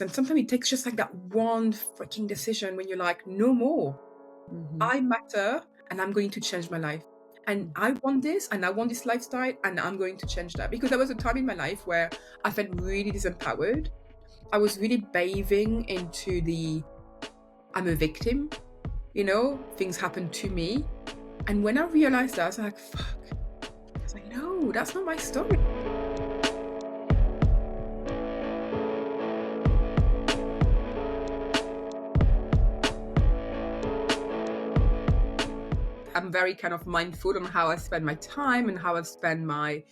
And sometimes it takes just like that one freaking decision when you're like, no more. Mhm. I matter and I'm going to change my life. And Mm. I want this and I want this lifestyle and I'm going to change that. Because there was a time in my life where I felt really disempowered. I was really bathing into the I'm a victim, things happen to me. And when I realized that, I was like, fuck. I was like, no, that's not my story. I'm very kind of mindful on how I spend my time and how I spend my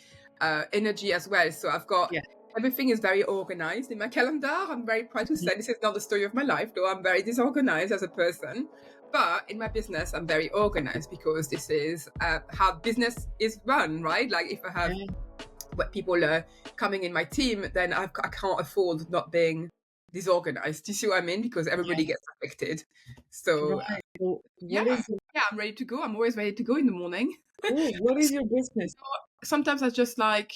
energy as well. So I've got Yeah. everything is very organized in my calendar. I'm very proud to Mhm. say this is not the story of my life, though I'm very disorganized as a person. But in my business, I'm very organized because this is how business is run, right? Like if I have Yeah. what people are coming in my team, then I can't afford not being disorganized. Do you see what I mean? Because everybody Yes. gets affected. So Right. So yeah, what is your yeah, I'm ready to go. I'm always ready to go in the morning. cool. What is your business? Sometimes I just like,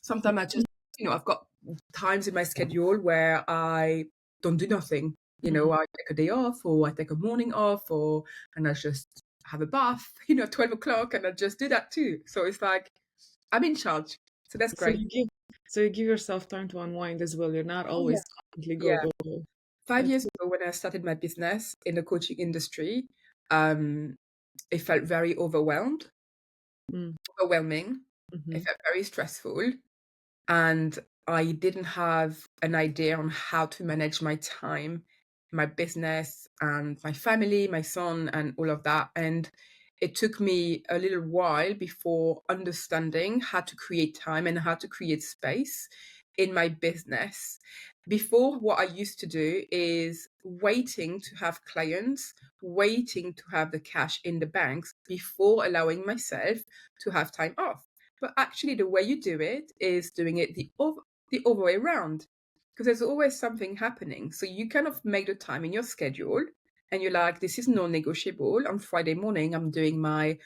sometimes I just, I've got times in my schedule where I don't do nothing. Mhm. I take a day off or I take a morning off and I just have a bath, at 12 o'clock and I just do that too. So it's like, I'm in charge. So that's So great. you give so you give yourself time to unwind as well. You're not Oh, yeah. always constantly go, Yeah. go, go. 5 years That's ago when I started my business in the coaching industry, um, it felt very mm, overwhelming. It mhm. felt very stressful. And I didn't have an idea on how to manage my time, my business, and my family, my son, and all of that. And it took me a little while before understanding how to create time and how to create space in my business. Before, what I used to do is waiting to have clients, waiting to have the cash in the banks before allowing myself to have time off. But actually, the way you do it is doing it the other way around, because there's always something happening. So you kind of make the time in your schedule, and you're like, this is non-negotiable. On Friday morning, I'm doing my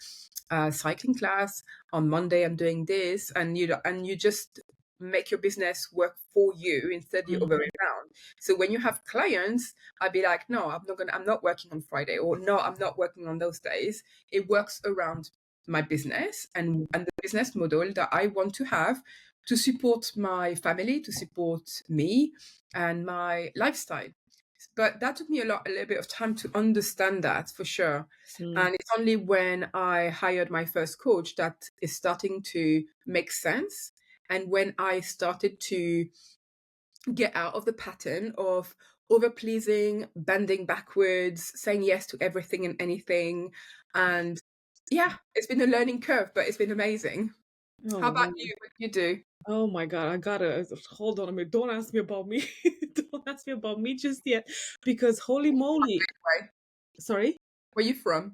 cycling class. On Monday, I'm doing this, and you just make your business work for you instead the other way Mhm. around. So when you have clients, I'd be like, no, I'm not working on Friday, or no, I'm not working on those days. It works around my business and the business model that I want to have to support my family, to support me and my lifestyle. But that took me a little bit of time to understand that for sure. Mm. And it's only when I hired my first coach that is starting to make sense. And when I started to get out of the pattern of over pleasing, bending backwards, saying yes to everything and anything. And yeah, it's been a learning curve, but it's been amazing. How Oh about man. you? What do you do? Oh my God. I gotta hold on a minute. Don't ask me about me. Don't ask me about me just yet. Because holy moly. Where Sorry? where you from?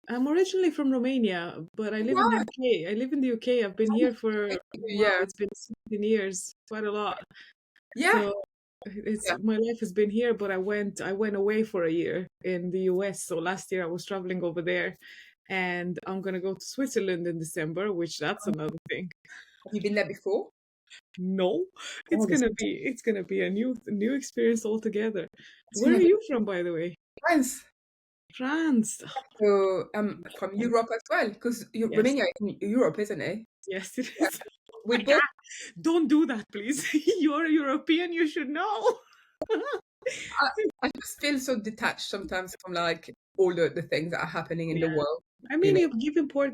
I'm originally from Romania, but I live in the What? UK. I live in the UK. I've been here for wow, Yeah. it's been 16 years, quite a lot. Yeah. So it's Yeah. my life has been here, but I went away for a year in the US. So last year I was traveling over there, and I'm gonna go to Switzerland in December, which that's another thing. Have you been there before? No, it's Oh, this gonna be it's gonna be a new experience altogether. you've Where are never you from, by the way? France. France. So from Oh, Europe as well, because yes, Romania is in Europe, isn't it? yes, it Yeah. is. We My both God, don't do that, please. You're European, you should know. I, I just feel so detached sometimes from like all the things that are happening in the Yeah. world, I you mean, know.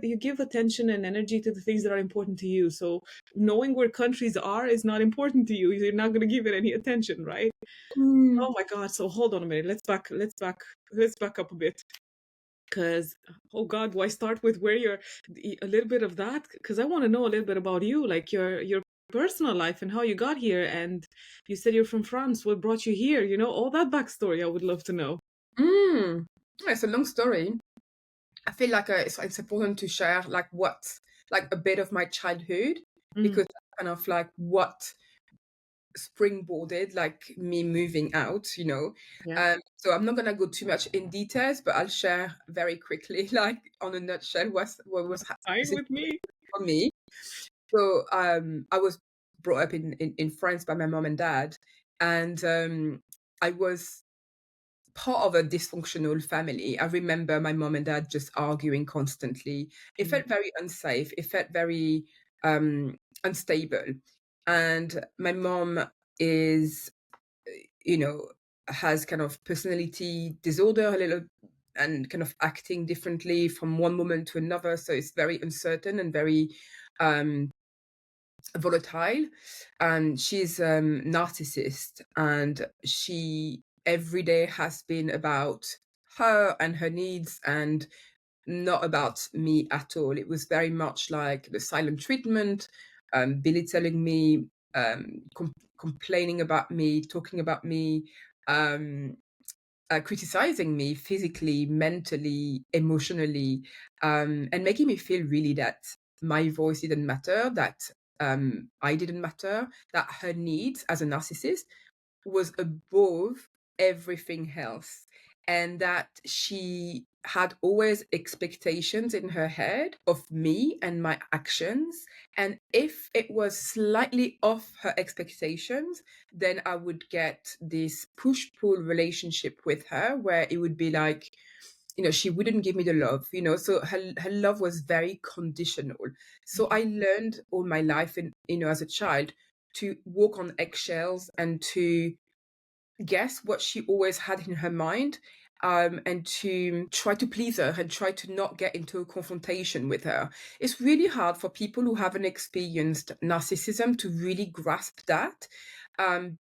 you give attention and energy to the things that are important to you. So knowing where countries are is not important to you. You're not going to give it any attention, right? Mm. Oh my God. So hold on a minute. Let's back up a bit. Because, oh God, do I start with where you're a little bit of that? Because I want to know a little bit about you, like your personal life and how you got here. And you said you're from France. What brought you here? All that backstory I would love to know. Mm. Yeah, it's a long story. I feel like it's important to share like a bit of my childhood Mm, because that's kind of like what springboarded like me moving out. yeah. So I'm not gonna go too much in details, but I'll share very quickly, like on a nutshell, what was Fine specific with me. for me. So I was brought up in France by my mom and dad, And I was part of a dysfunctional family. I remember my mom and dad just arguing constantly. It Mm, felt very unsafe. It felt very unstable. And my mom is, you know, has kind of personality disorder a little, and kind of acting differently from one moment to another. So it's very uncertain and very um, volatile. And she's narcissist, and she every day has been about her and her needs, and not about me at all. It was very much like the silent treatment, belittling me, complaining about me, talking about me, um, criticizing me physically, mentally, emotionally, and making me feel really that my voice didn't matter, that I didn't matter, that her needs as a narcissist was above everything else, and that she had always expectations in her head of me and my actions, and if it was slightly off her expectations, then I would get this push pull relationship with her where it would be like, she wouldn't give me the love, so her love was very conditional. So I learned all my life, and as a child, to walk on eggshells and to guess what she always had in her mind, and to try to please her and try to not get into a confrontation with her. It's really hard for people who haven't experienced narcissism to really grasp that,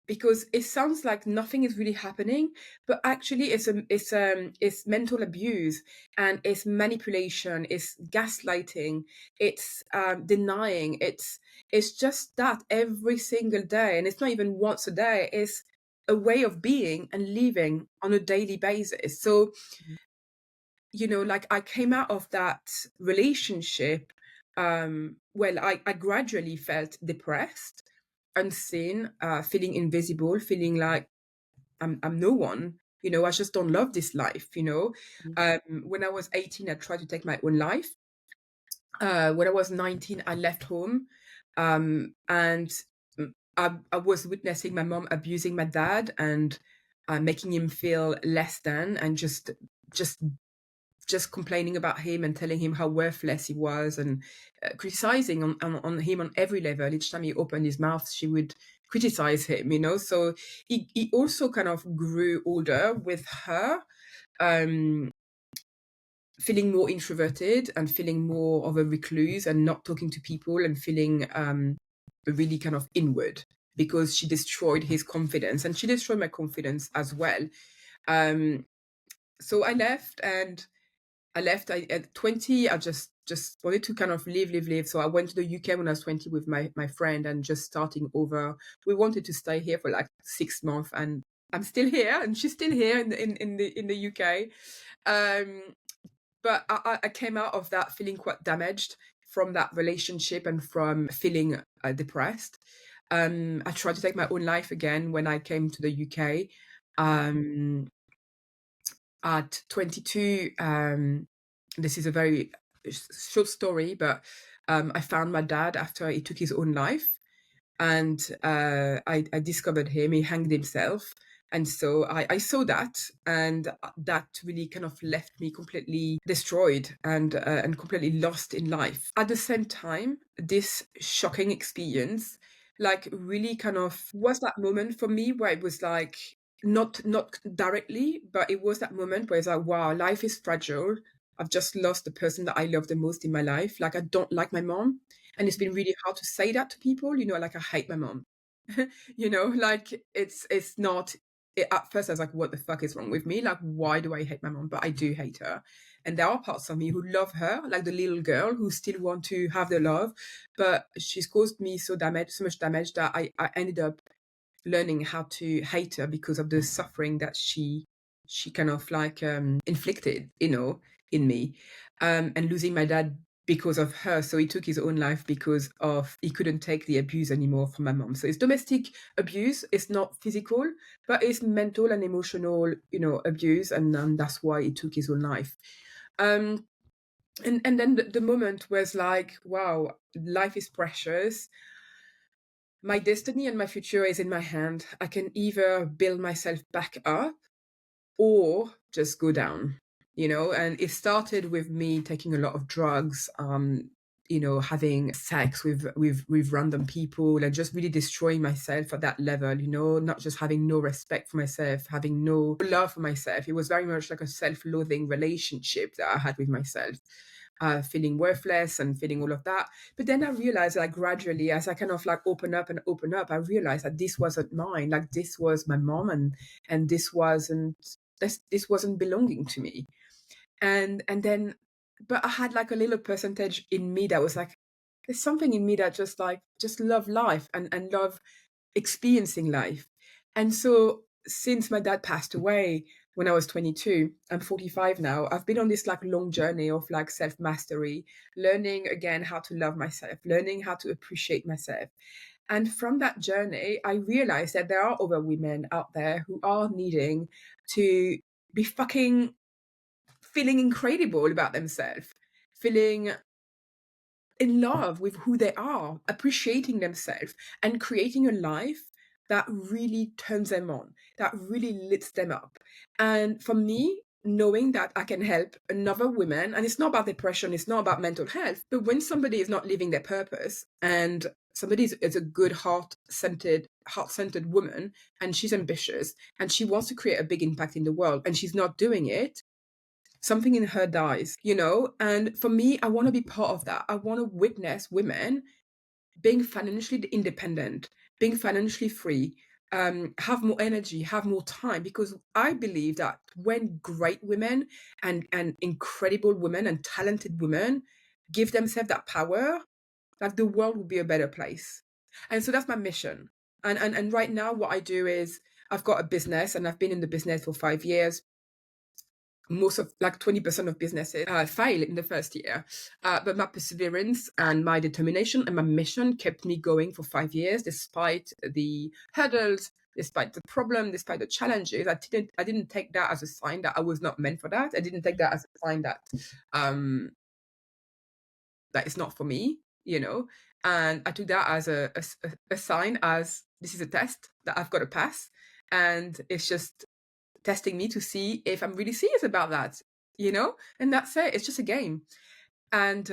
because it sounds like nothing is really happening, but actually it's mental abuse, and it's manipulation, it's gaslighting, it's denying, it's just that every single day, and it's not even once a day. It's a way of being and living on a daily basis. So, like I came out of that relationship. Well, I gradually felt depressed, unseen, feeling invisible, feeling like I'm no one. I just don't love this life. mm, When I was 18, I tried to take my own life. When I was 19, I left home, and I was witnessing my mom abusing my dad, and making him feel less than, and just just complaining about him and telling him how worthless he was, and criticizing on him on every level. Each time he opened his mouth, she would criticize him. So he also kind of grew older with her. Um, Feeling more introverted and feeling more of a recluse and not talking to people, and feeling really kind of inward, because she destroyed his confidence, and she destroyed my confidence as well. Um, so I left at 20. I just wanted to kind of live. So I went to the UK when I was 20 with my friend, and just starting over. We wanted to stay here for like 6 months, and I'm still here, and she's still here in the UK. Um, but I came out of that feeling quite damaged from that relationship, and from feeling depressed. I tried to take my own life again when I came to the UK. Um, at 22, this is a very short story, but I found my dad after he took his own life, and I discovered him. He hanged himself, and so I saw that, and that really kind of left me completely destroyed, and completely lost in life. At the same time, this shocking experience, like, really kind of was that moment for me where it was like, not directly, but it was that moment where it's like, wow, life is fragile. I've just lost the person that I love the most in my life. Like, I don't like my mom, and it's been really hard to say that to people, like, I hate my mom. Like, it's not, at first I was like, what the fuck is wrong with me? Like, why do I hate my mom? But I do hate her. And there are parts of me who love her, like the little girl who still want to have the love. But she's caused me so much damage, that I ended up learning how to hate her because of the suffering that she kind of like inflicted, in me, and losing my dad because of her. So he took his own life because of he couldn't take the abuse anymore from my mom. So it's domestic abuse. It's not physical, but it's mental and emotional, abuse, and that's why he took his own life. Um, and then the moment was like, wow, life is precious. my destiny and my future is in my hand. I can either build myself back up or just go down, and it started with me taking a lot of drugs, having sex with random people, and just really destroying myself at that level, not just having no respect for myself, having no love for myself. It was very much like a self-loathing relationship that I had with myself, feeling worthless and feeling all of that. But then I realized, like, gradually, as I kind of like open up, I realized that this wasn't mine. Like, this was my mom, and this wasn't belonging to me. And then, but I had like a little percentage in me that was like, there's something in me that just love life and love experiencing life. And so since my dad passed away when I was 22, I'm 45 now. I've been on this like long journey of like self mastery, learning again how to love myself, learning how to appreciate myself. And from that journey, I realized that there are other women out there who are needing to be fucking feeling incredible about themselves, feeling in love with who they are, appreciating themselves, and creating a life that really turns them on, that really lifts them up. And for me, knowing that I can help another woman, and it's not about depression, it's not about mental health, but when somebody is not living their purpose and somebody is a good heart-centered woman, and she's ambitious and she wants to create a big impact in the world and she's not doing it, something in her dies. And for me, I want to be part of that. I want to witness women being financially independent, being financially free, have more energy, have more time, because I believe that when great women and incredible women and talented women give themselves that power, like, the world will be a better place. And so that's my mission. And right now what I do is, I've got a business and I've been in the business for 5 years. Most of, like, 20% of businesses fail in the first year. But my perseverance and my determination and my mission kept me going for 5 years, despite the hurdles, despite the problem, despite the challenges. I didn't take that as a sign that I was not meant for that. I didn't take that as a sign um, that it's not for me. And I took that as a sign, as this is a test that I've got to pass. And it's just testing me to see if I'm really serious about that. And that's it. It's just a game. And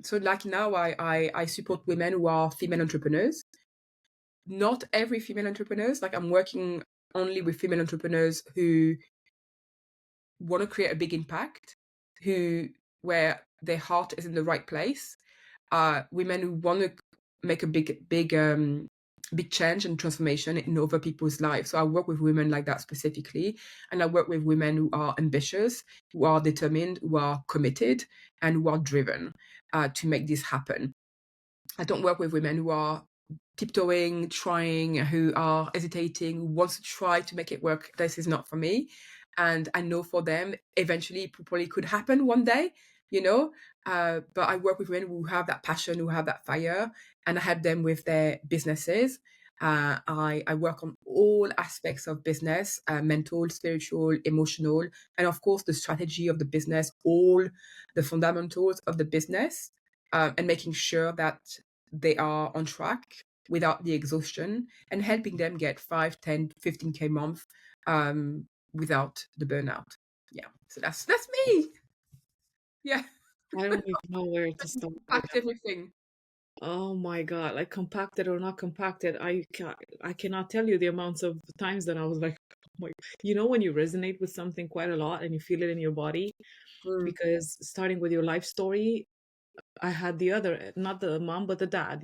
so, like, now I support women who are female entrepreneurs. Not every female entrepreneurs. Like, I'm working only with female entrepreneurs who want to create a big impact, who where their heart is in the right place. Women who want to make a big change and transformation in other people's lives. So I work with women like that specifically, and I work with women who are ambitious, who are determined, who are committed, and who are driven to make this happen. I don't work with women who are tiptoeing, trying, who are hesitating, who wants to try to make it work. This is not for me. And I know for them, eventually it probably could happen one day, you know. But I work with women who have that passion, who have that fire, and I help them with their businesses. I work on all aspects of business, mental, spiritual, emotional, and of course the strategy of the business, all the fundamentals of the business, and making sure that they are on track without the exhaustion, and helping them get 5, 10, 15K month without the burnout. Yeah. So that's me. Yeah. I don't even know where to start with. Packed everything. Oh my God, like compacted or not compacted, I cannot tell you the amounts of times that I was like, oh my, when you resonate with something quite a lot and you feel it in your body, Mm, because starting with your life story, I had the other, not the mom, but the dad,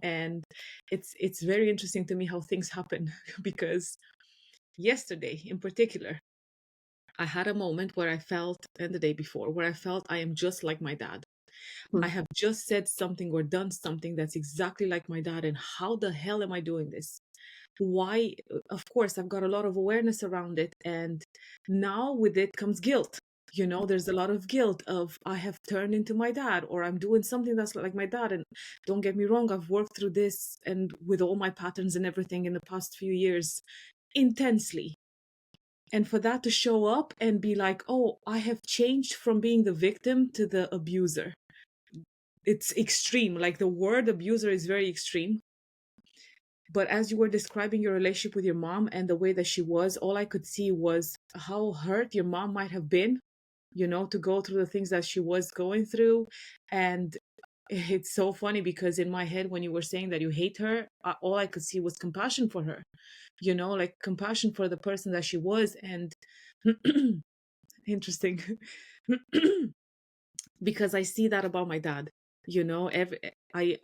and it's very interesting to me how things happen because yesterday in particular, I had a moment where I felt, and the day before, where I felt I am just like my dad. I mm, have just said something or done something that's exactly like my dad. And how the hell am I doing this? Why? Of course, I've got a lot of awareness around it. And now with it comes guilt. There's a lot of guilt of I have turned into my dad, or I'm doing something that's like my dad. And don't get me wrong, I've worked through this and with all my patterns and everything in the past few years intensely. And for that to show up and be like, oh, I have changed from being the victim to the abuser. It's extreme. Like the word abuser is very extreme. But as you were describing your relationship with your mom and the way that she was, all I could see was how hurt your mom might have been, to go through the things that she was going through. And it's so funny because in my head, when you were saying that you hate her, all I could see was compassion for her, like compassion for the person that she was. And interesting. Because I see that about my dad. I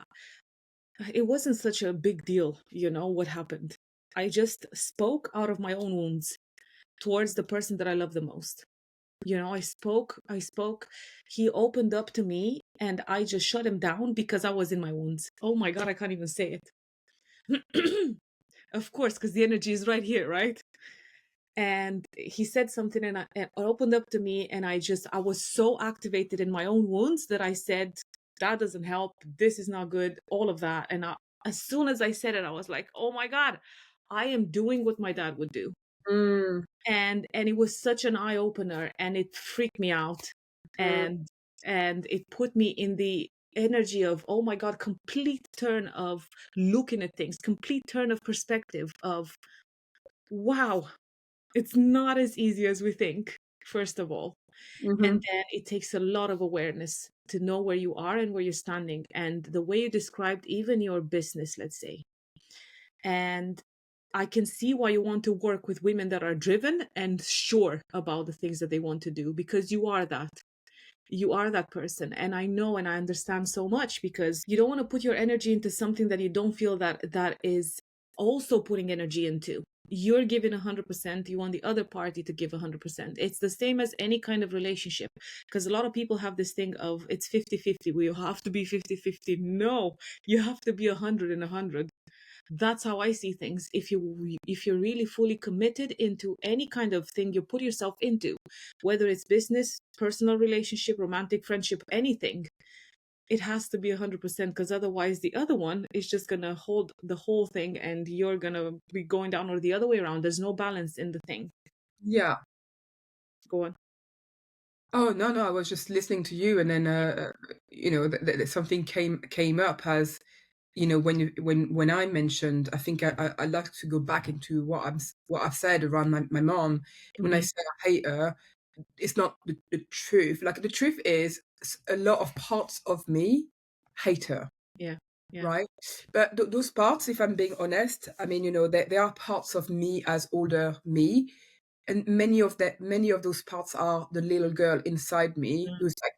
it wasn't such a big deal, what happened. I just spoke out of my own wounds towards the person that I love the most. I spoke. He opened up to me and I just shut him down because I was in my wounds. Oh my God, I can't even say it. Of course, because the energy is right here, right? And he said something and opened up to me, and I was so activated in my own wounds that I said, that doesn't help, this is not good, all of that. And as soon as I said it, I was like, oh my God, I am doing what my dad would do. Mm, And it was such an eye opener, and it freaked me out. mm, And it put me in the energy of, oh my God, complete turn of looking at things, complete turn of perspective of, wow, it's not as easy as we think, first of all. And mhm. then it takes a lot of awareness to know where you are and where you're standing. And the way you described even your business, let's say. And I can see why you want to work with women that are driven and sure about the things that they want to do, because you are that. You are that person. And I know and I understand so much, because you don't want to put your energy into something that you don't feel that is also putting energy into. You're giving 100%, you want the other party to give 100%. It's the same as any kind of relationship, because a lot of people have this thing of it's 50-50. We have to be 50-50. No, you have to be 100 and 100. That's how I see things. If you're really fully committed into any kind of thing you put yourself into, whether it's business, personal relationship, romantic friendship, anything, it has to be 100%, because otherwise the other one is just going to hold the whole thing and you're going to be going down, or the other way around. There's no balance in the thing. Yeah. Go on. Oh, no, no, I was just listening to you, and then, something came up as, when I mentioned, I think I like to go back into what I've said around my mom. When I Hmm. say I hate her, it's not the truth. Like, the truth is, a lot of parts of me hate her, Yeah. Yeah. right? But those parts, if I'm being honest, I mean, there are parts of me as older me, and many of those parts are the little girl inside me who's like,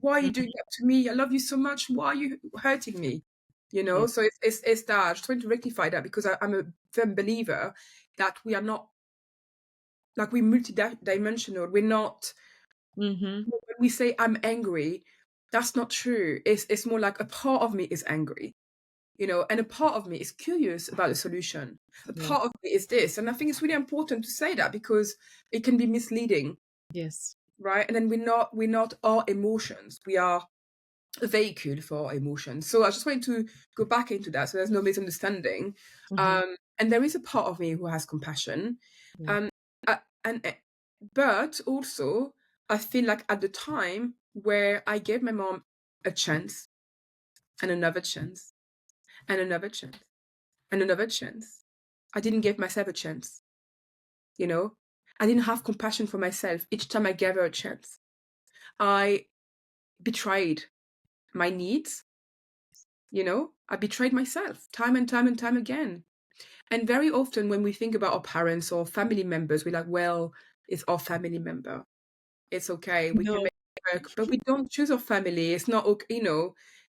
why are you doing Mm-hmm. that to me? I love you so much. Why are you hurting me? Yeah. So it's that. I'm just trying to rectify that, because I'm a firm believer that we are not, like, we're multidimensional. We're not, Mm-hmm. when we say I'm angry, that's not true. It's more like a part of me is angry, and a part of me is curious about the solution. A Yeah. part of me is this. And I think it's really important to say that, because it can be misleading, Yes. right? And then we're not our emotions. We are a vehicle for our emotions. So I just wanted to go back into that, so there's no misunderstanding. Mm-hmm. And there is a part of me who has compassion. Yeah. Um, and but also, I feel like at the time where I gave my mom a chance, and another chance, and another chance, and another chance, I didn't give myself a chance. You know, I didn't have compassion for myself each time I gave her a chance. I betrayed my needs. I betrayed myself time and time and time again. And very often when we think about our parents or family members, we're like, well, it's our family member. It's okay. We can No. make it work. But we don't choose our family. It's not okay.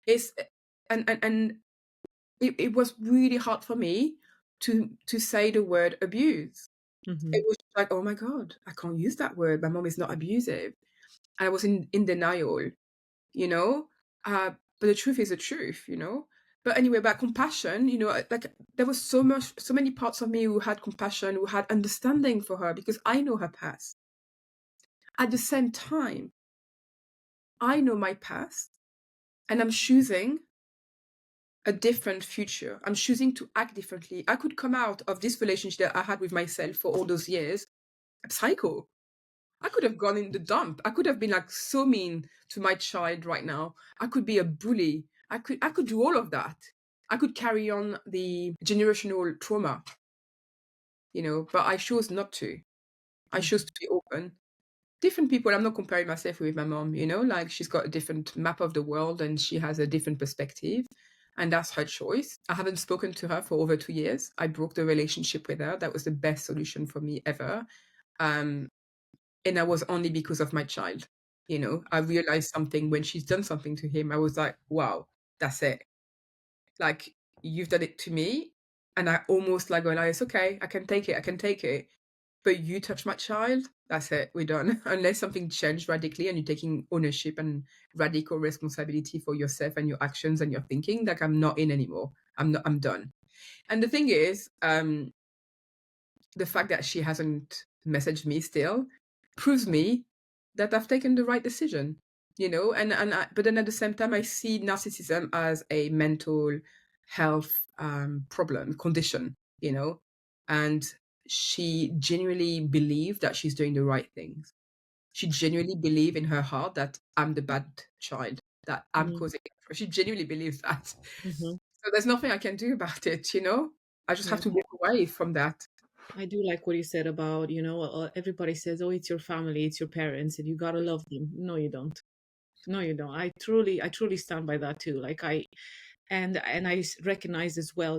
It's, and it was really hard for me to say the word abuse. Mm-hmm. It was like, oh my God, I can't use that word. My mom is not abusive. I was in denial, you know? But the truth is the truth. But anyway, about compassion, like, there was so many parts of me who had compassion, who had understanding for her, because I know her past. At the same time, I know my past, and I'm choosing a different future. I'm choosing to act differently. I could come out of this relationship that I had with myself for all those years a psycho. I could have gone in the dump. I could have been like so mean to my child right now. I could be a bully. I could do all of that. I could carry on the generational trauma, but I chose not to. I chose Mhm. to be open. Different people, I'm not comparing myself with my mom, like she's got a different map of the world and she has a different perspective. And that's her choice. I haven't spoken to her for over 2 years. I broke the relationship with her. That was the best solution for me ever. Um, and that was only because of my child. I realized something when she's done something to him. I was like, wow, that's it. Like, you've done it to me. And I almost like, well, it's okay. I can take it. I can take it. But you touch my child, that's it, we're done. Unless something changed radically and you're taking ownership and radical responsibility for yourself and your actions and your thinking, like I'm not in anymore. I'm done. And the thing is, the fact that she hasn't messaged me still proves me that I've taken the right decision, but then at the same time, I see narcissism as a mental health problem, condition, and she genuinely believed that she's doing the right things. She genuinely believed in her heart that I'm the bad child, that I'm Mhm. causing it. She genuinely believes that. Mhm. So there's nothing I can do about it. I just have Yeah. to walk away from that. I do like what you said about, everybody says, "Oh, it's your family, it's your parents, and you gotta love them." No, you don't. No, you don't. I truly stand by that too. Like and I recognize as well,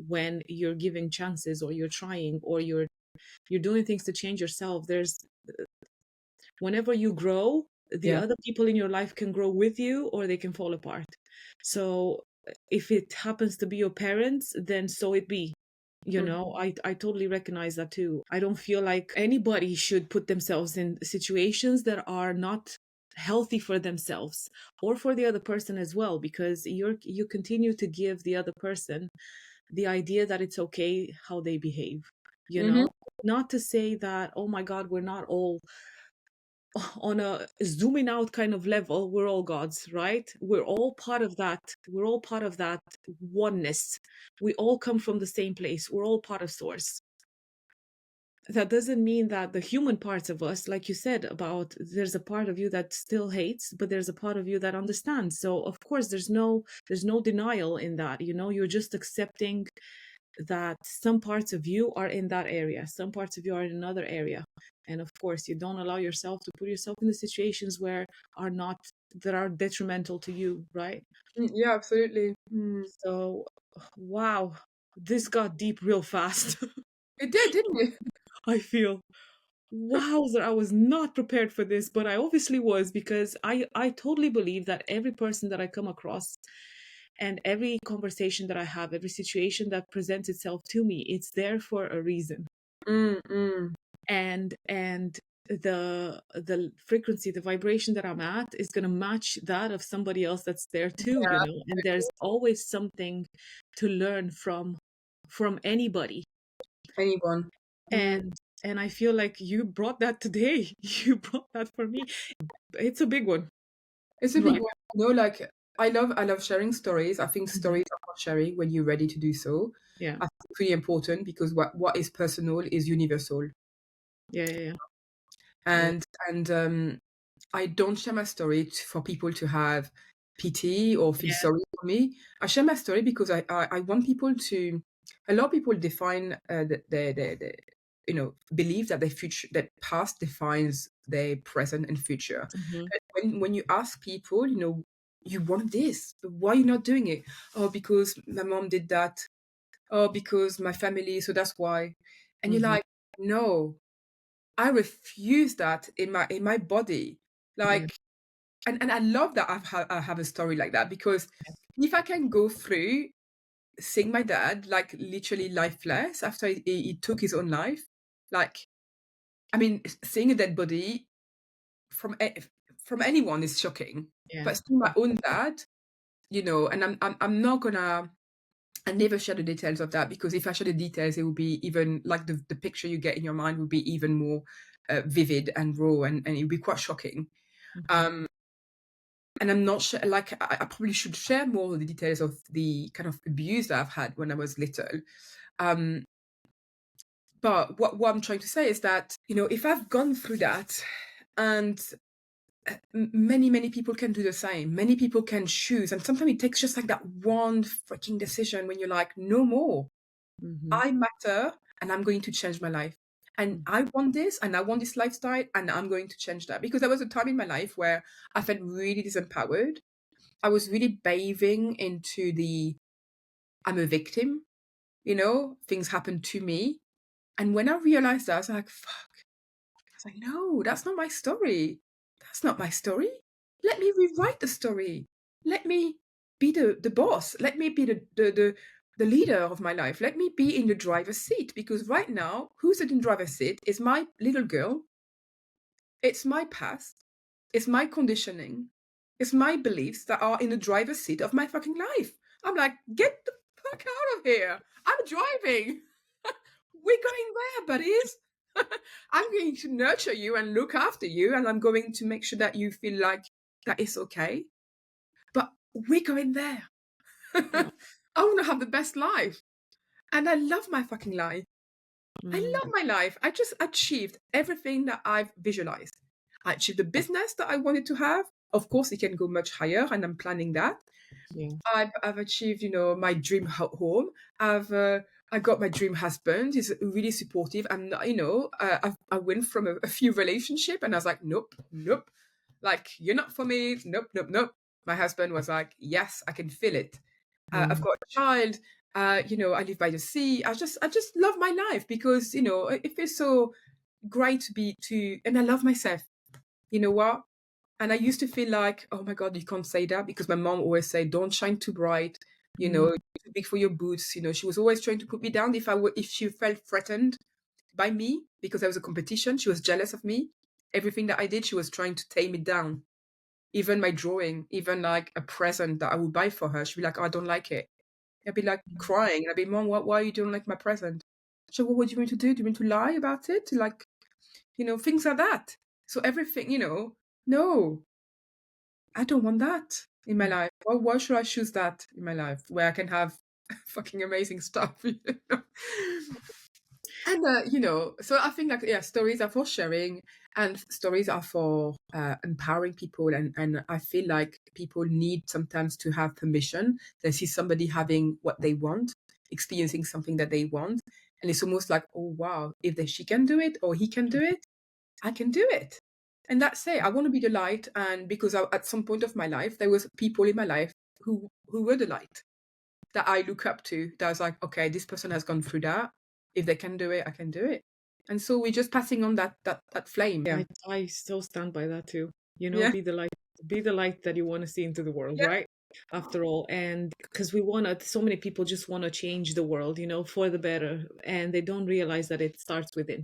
when you're giving chances or you're trying or you're doing things to change yourself. There's whenever you grow, the Yeah. other people in your life can grow with you or they can fall apart. So if it happens to be your parents, then so it be. Mm. I totally recognize that too. I don't feel like anybody should put themselves in situations that are not healthy for themselves or for the other person as well, because you continue to give the other person the idea that it's okay how they behave. You Mhm. know, not to say that, oh my God, we're not all on a zooming out kind of level, we're all gods, right? We're all part of that oneness. We all come from the same place. We're all part of source. That doesn't mean that the human parts of us, like you said, about there's a part of you that still hates, but there's a part of you that understands. So of course there's no denial in that. You're just accepting that some parts of you are in that area, some parts of you are in another area. And of course, you don't allow yourself to put yourself in the situations that are detrimental to you, right? Yeah, absolutely. So, wow, this got deep real fast. It did, didn't it? I feel, wowzer, I was not prepared for this, but I obviously was, because I totally believe that every person that I come across and every conversation that I have, every situation that presents itself to me, it's there for a reason. Mm. And the frequency, the vibration that I'm at is going to match that of somebody else that's there too, Yeah, and there's always something to learn from anybody. anyone. Mm. And I feel like you brought that today. You brought that for me. It's a big one, It's a big right? one. Like I love sharing stories. I think Mhm. stories are worth sharing when you're ready to do so. Yeah, I think it's really important because what is personal is universal. yeah, yeah, yeah, yeah. And I don't share my story for people to have pity or feel Yeah. sorry for me. I share my story because I want people to. A lot of people define believe that their future, that past defines their present and future. Mhm, But when you ask people, you want this, but why are you not doing it? Oh, because my mom did that. Oh, because my family, so that's why. And you're mhm. like, no, I refuse that in my body. Yeah, Like, and I love that I have a story like that because if I can go through seeing my dad like literally lifeless after he took his own life, like I mean, seeing a dead body from from anyone is shocking, yeah. but seeing my own dad, and I'm not gonna. I never share the details of that because if I share the details, it would be even like the picture you get in your mind would be even more vivid and raw, and it would be quite shocking. Mhm. Um, and I'm not sure, like, I probably should share more of the details of the kind of abuse that I've had when I was little. Um, but what I'm trying to say is that, if I've gone through that and many people can do the same. Many people can choose, and sometimes it takes just like that one freaking decision when you're like, no more. Mhm. I matter, and I'm going to change my life. And Mm. I want this, and I want this lifestyle, and I'm going to change that. Because there was a time in my life where I felt really disempowered. I was really bathing into the I'm a victim, things happen to me. And when I realized that, I was like, fuck. I was like, no, that's not my story. That's not my story. Let me rewrite the story. Let me be the boss. Let me be the leader of my life. Let me be in the driver's seat. Because right now, who's in the driver's seat is my little girl. It's my past. It's my conditioning. It's my beliefs that are in the driver's seat of my fucking life. I'm like, get the fuck out of here. I'm driving. We're going where, buddies? I'm going to nurture you and look after you, and I'm going to make sure that you feel like that is okay. But we're going there. Yeah. I want to have the best life. And I love my fucking life. I Mm. love my life. I just achieved everything that I've visualized. I achieved the business that I wanted to have. Of course, it can go much higher, and I'm planning that. Yeah. I've achieved, my dream home. I got my dream husband. He's really supportive, and I went from a few relationship, and I was like, nope, nope, like you're not for me. Nope, nope, nope. My husband was like, yes, I can feel it. I've Mm. got a child. I live by the sea. I just love my life because it feels so great and I love myself. You know what? And I used to feel like, oh my God, you can't say that because my mom always said, don't shine too bright, Mm. too big for your boots. She was always trying to put me down if she felt threatened by me because there was a competition. She was jealous of me. Everything that I did, she was trying to tame it down. Even my drawing, even like a present that I would buy for her, she'd be like, oh, I don't like it. I'd be like crying. And I'd be, Mom, why you don't like my present? So what do you want to do? Do you want to lie about it? Like, things like that. So everything, no. I don't want that in my Mm. life. Why should I choose that in my life where I can have fucking amazing stuff? And so I think like yeah, stories are for sharing and stories are for empowering people and I feel like people need sometimes to have permission. They see somebody having what they want, experiencing something that they want, and it's almost like, oh wow, if she can do it or he can do it, I can do it. And that's it. I want to be the light. And because at some point of my life, there was people in my life who were the light that I look up to. That was like, okay, this person has gone through that. If they can do it, I can do it. And so we're just passing on that flame. Yeah. I so stand by that too. Yeah. Be the light that you want to see into the world, Yeah. right? After all, and because so many people just want to change the world, for the better, and they don't realize that it starts within,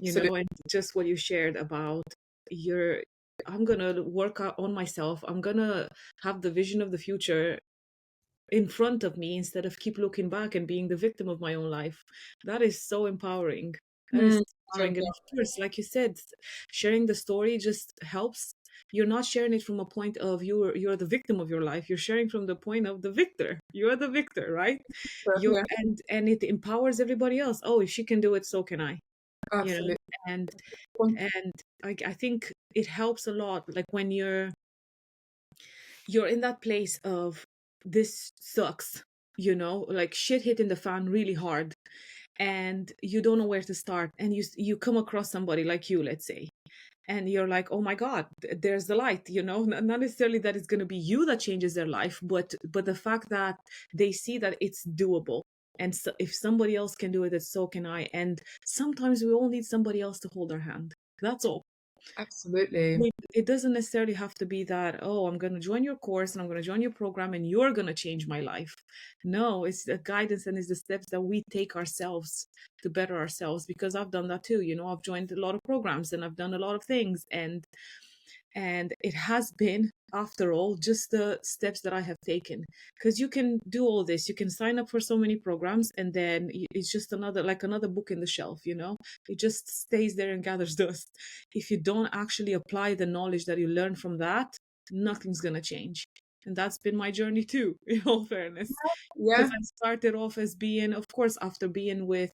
Absolutely. and just what you shared about your, I'm gonna work out on myself. I'm gonna have the vision of the future in front of me instead of keep looking back and being the victim of my own life. That is so empowering. That is Mm, so empowering. And of course, like you said, sharing the story just helps. You're not sharing it from a point of you're the victim of your life. You're sharing from the point of the victor. You're the victor, right? You're yeah, and it empowers everybody else. Oh, if she can do it, so can I. You know, absolutely. and and I think it helps a lot. Like when you're in that place of this sucks, like shit hitting the fan really hard, and you don't know where to start, and you come across somebody like you, let's say, and you're like, oh my god, there's the light, not necessarily that it's going to be you that changes their life, but the fact that they see that it's doable. And so if somebody else can do it, then so can I. And sometimes we all need somebody else to hold our hand. That's all. Absolutely. It doesn't necessarily have to be that, oh, I'm going to join your course and I'm going to join your program and you're going to change my life. No, it's the guidance and it's the steps that we take ourselves to better ourselves, because I've done that too. I've joined a lot of programs and I've done a lot of things, and it has been, after all, just the steps that I have taken. Because you can do all this, you can sign up for so many programs, and then it's just another book in the shelf. It just stays there and gathers dust. If you don't actually apply the knowledge that you learn from that, nothing's going to change. And that's been my journey too, in all fairness. Because Yeah. I started off as being, of course, after being with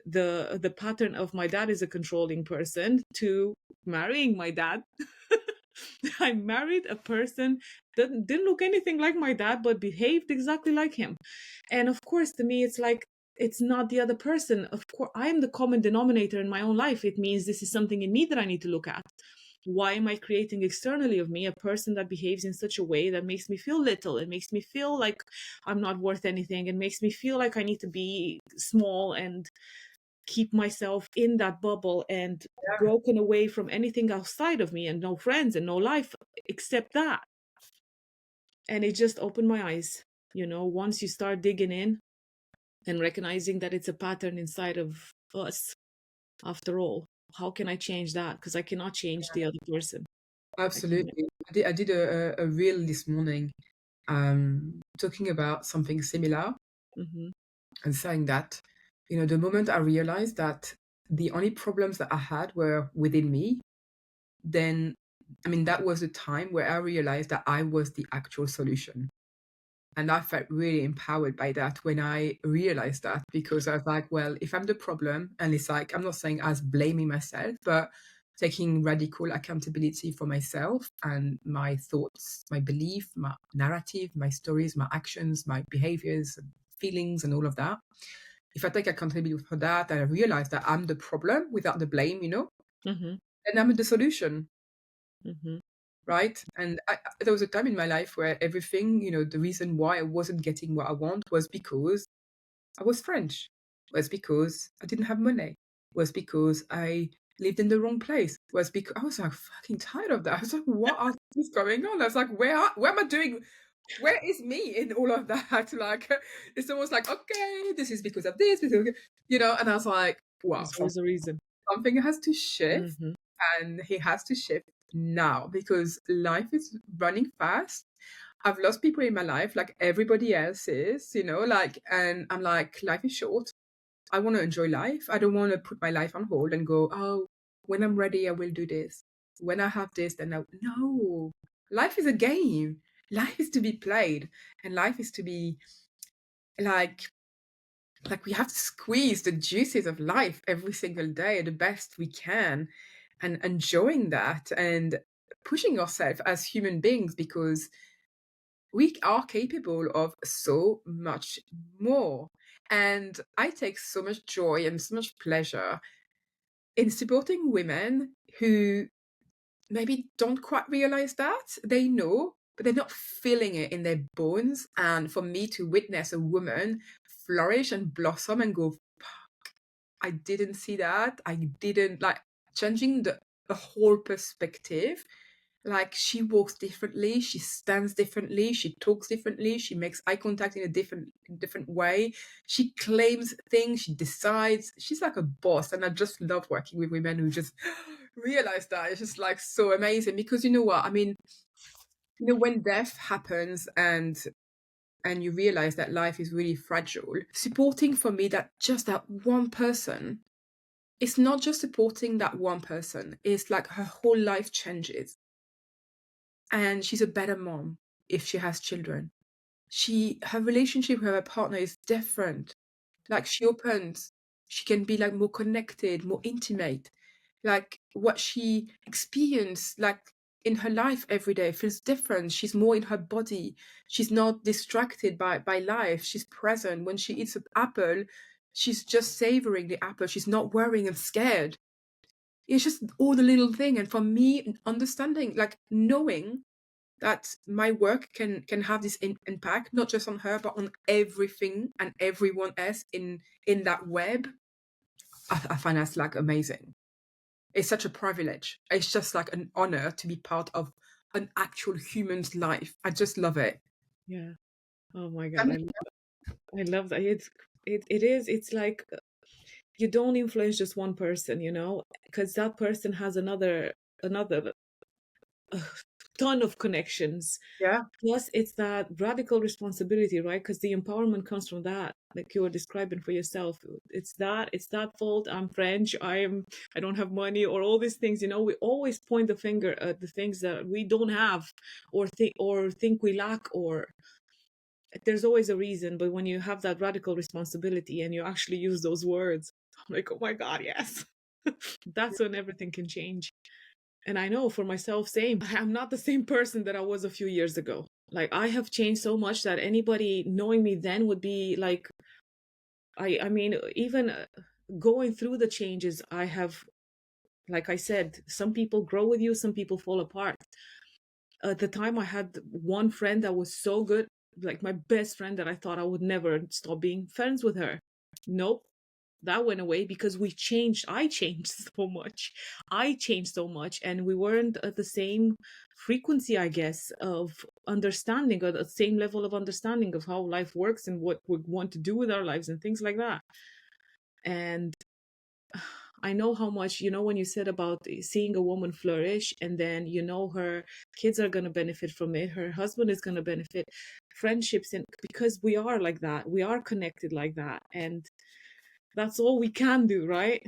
the pattern of my dad is a controlling person, to marrying my dad. I married a person that didn't look anything like my dad, but behaved exactly like him. And of course, to me, it's like, it's not the other person. Of course, I'm the common denominator in my own life. It means this is something in me that I need to look at. Why am I creating externally of me a person that behaves in such a way that makes me feel little? It makes me feel like I'm not worth anything. It makes me feel like I need to be small and keep myself in that bubble and Yeah, broken away from anything outside of me, and no friends and no life except that. And it just opened my eyes. Once you start digging in and recognizing that it's a pattern inside of us, after all, how can I change that? Because I cannot change the other person. I can. absolutely. I did a reel this morning, talking about something similar Hmm. and saying that, the moment I realized that the only problems that I had were within me, then, I mean, that was the time where I realized that I was the actual solution. And I felt really empowered by that when I realized that, because I was like, well, if I'm the problem, and it's like, I'm not saying as blaming myself, but taking radical accountability for myself and my thoughts, my belief, my narrative, my stories, my actions, my behaviors, feelings, and all of that. If I take accountability for that and I realize that I'm the problem without the blame, Hmm. then I'm the solution. Hmm. Right? And there was a time in my life where everything, the reason why I wasn't getting what I want was because I was French, was because I didn't have money, was because I lived in the wrong place, was because I was like fucking tired of that. I was like, what is going on? I was like, where am I doing? Where is me in all of that? Like, it's almost like, okay, this is because of this, and I was like, wow, There's always a reason. something has to shift, Hmm. and he has to shift now because life is running fast. I've lost people in my life like everybody else is, like, and I'm like, life is short. I want to enjoy life. I don't want to put my life on hold and go, oh, when I'm ready, I will do this. When I have this, then no. Life is a game. Life is to be played, and life is to be like we have to squeeze the juices of life every single day the best we can, and enjoying that and pushing ourselves as human beings, because we are capable of so much more. And I take so much joy and so much pleasure in supporting women who maybe don't quite realize that. They know, but they're not feeling it in their bones. And for me to witness a woman flourish and blossom and go, I didn't see that. I didn't like changing the whole perspective. Like, she walks differently, she stands differently, she talks differently, she makes eye contact in a different way. She claims things, she decides. She's like a boss, and I just love working with women who just realize that. It's just like so amazing, because you know what? I mean, when death happens and you realize that life is really fragile, supporting for me that just that one person, it's not just supporting that one person, it's like her whole life changes. And she's a better mom if she has children. Her relationship with her partner is different. Like, she opens, she can be like more connected, more intimate. Like, what she experiences, like, in her life every day feels different. She's more in her body. She's not distracted by life. She's present. When she eats an apple, she's just savoring the apple. She's not worrying and scared. It's just all the little thing. And for me, understanding, like, knowing that my work can have this impact, not just on her, but on everything and everyone else in that web, I find that's like amazing. It's such a privilege. It's just like an honor to be part of an actual human's life. I just love it. Yeah. Oh my I God. mean, I love that. It's like, you don't influence just one person, because that person has another uh, ton of connections. yeah, Plus, it's that radical responsibility, right? Because the empowerment comes from that, like you were describing for yourself. It's that fault. I'm French. I don't have money, or all these things. We always point the finger at the things that we don't have, or think we lack, or there's always a reason. But when you have that radical responsibility and you actually use those words, I'm like, oh my God, yes. That's when everything can change. And I know for myself, same. I'm not the same person that I was a few years ago. Like I have changed so much that anybody knowing me then would be like, I mean, even going through the changes, I have, like I said, some people grow with you, some people fall apart. At the time, I had one friend that was so good, like my best friend, that I thought I would never stop being friends with her. Nope, that went away because we changed. I changed so much. I changed so much, and we weren't at the same frequency, I guess, of understanding, or the same level of understanding of how life works and what we want to do with our lives and things like that. And I know how much, when you said about seeing a woman flourish, and then, her kids are going to benefit from it, her husband is going to benefit, friendships, and because we are like that, we are connected like that. And that's all we can do, right?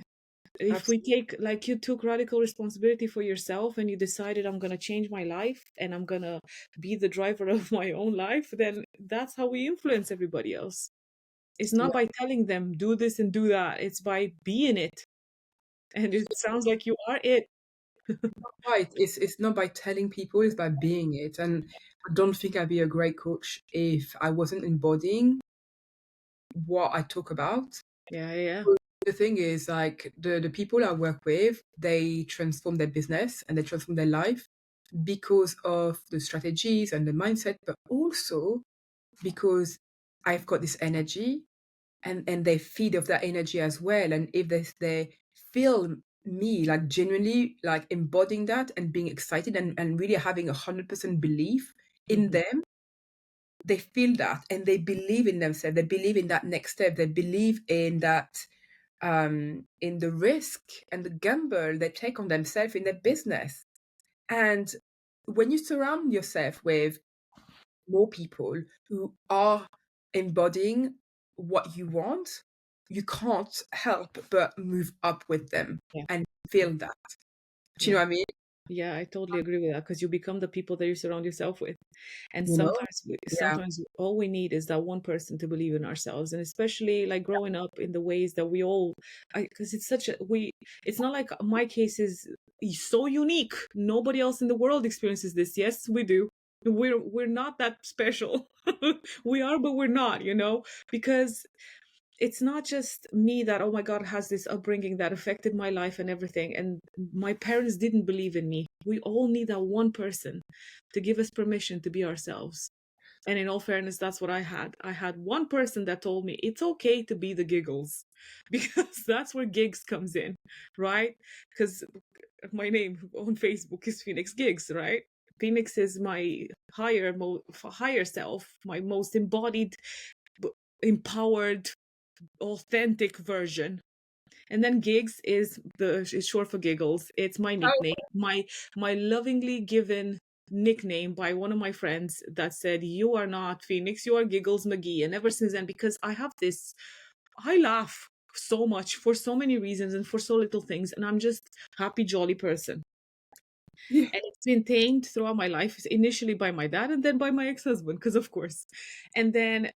If we Absolutely. take, like you took radical responsibility for yourself and you decided, I'm going to change my life and I'm going to be the driver of my own life, then that's how we influence everybody else. It's not by telling them, do this and do that. It's by being it. And it sounds like you are it. Right. It's not by telling people, it's by being it. And I don't think I'd be a great coach if I wasn't embodying what I talk about. Yeah, yeah. The thing is, like the people I work with, they transform their business and they transform their life because of the strategies and the mindset, but also because I've got this energy and they feed off that energy as well. And if they feel me like genuinely like embodying that and being excited and really having 100% belief in Mhm, them, they feel that and they believe in themselves. They believe in that next step. They believe in that in the risk and the gamble they take on themselves in their business. And when you surround yourself with more people who are embodying what you want, you can't help but move up with them yeah, and yeah, feel that. Do you yeah. know what I mean? Yeah, I totally agree with that because you become the people that you surround yourself with. And You know? Yeah. sometimes all we need is that one person to believe in ourselves. And especially like growing up in the ways that we all, because it's such a, it's not like my case is so unique. Nobody else in the world experiences this. Yes, we do. We're not that special. We are, but we're not, because it's not just me that, oh my God, has this upbringing that affected my life and everything. And my parents didn't believe in me. We all need that one person to give us permission to be ourselves. And in all fairness, that's what I had. I had one person that told me it's okay to be the giggles because that's where gigs comes in, right? Because my name on Facebook is Phoenix Gigs, right? Phoenix is my higher self, my most embodied, empowered, authentic version. And then gigs is short for giggles. It's my nickname, Oh, my lovingly given nickname by one of my friends that said, "You are not Phoenix, you are Giggles McGee." And ever since then, because I laugh so much for so many reasons and for so little things, and I'm just happy, jolly person. yeah. And it's been tamed throughout my life, initially by my dad and then by my ex-husband, because of course. And then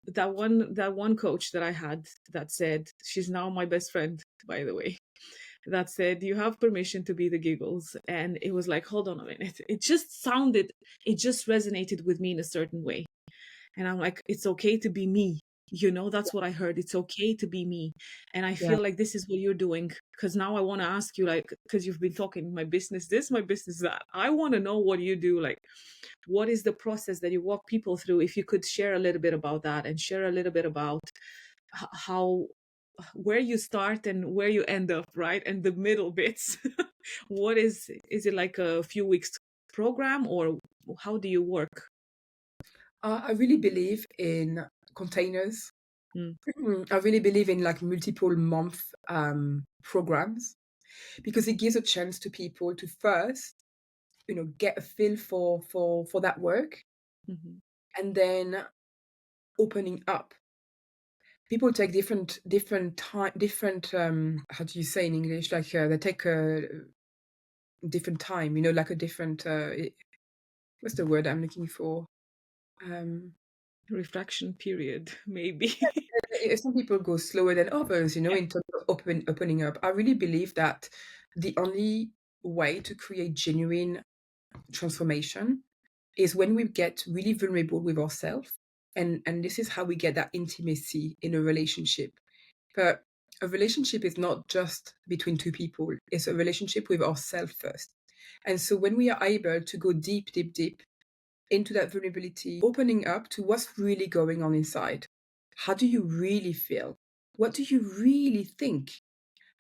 that one coach that I had that said, she's now my best friend, by the way, that said, you have permission to be the giggles. And it was like, hold on a minute. It just resonated with me in a certain way. And I'm like, it's okay to be me. That's what I heard. It's okay to be me. And I Yeah. feel like this is what you're doing. Because now I want to ask you, like, because you've been talking my business this, my business that. I want to know what you do. Like, what is the process that you walk people through? If you could share a little bit about that and share a little bit about how, where you start and where you end up, right? And the middle bits. Is it like a few weeks program, or how do you work? I really believe in containers. Mm, I really believe in like multiple month programs because it gives a chance to people to first, get a feel for that work mhm. and then opening up. People take different time, different how do you say in English? Like they take a different time, like a different what's the word I'm looking for? Um, Refraction period, maybe. some people go slower than others, Yeah. in terms of opening up. I really believe that the only way to create genuine transformation is when we get really vulnerable with ourselves. And this is how we get that intimacy in a relationship. But a relationship is not just between two people, it's a relationship with ourselves first. And so when we are able to go deep, deep, deep into that vulnerability, opening up to what's really going on inside, how do you really feel? What do you really think?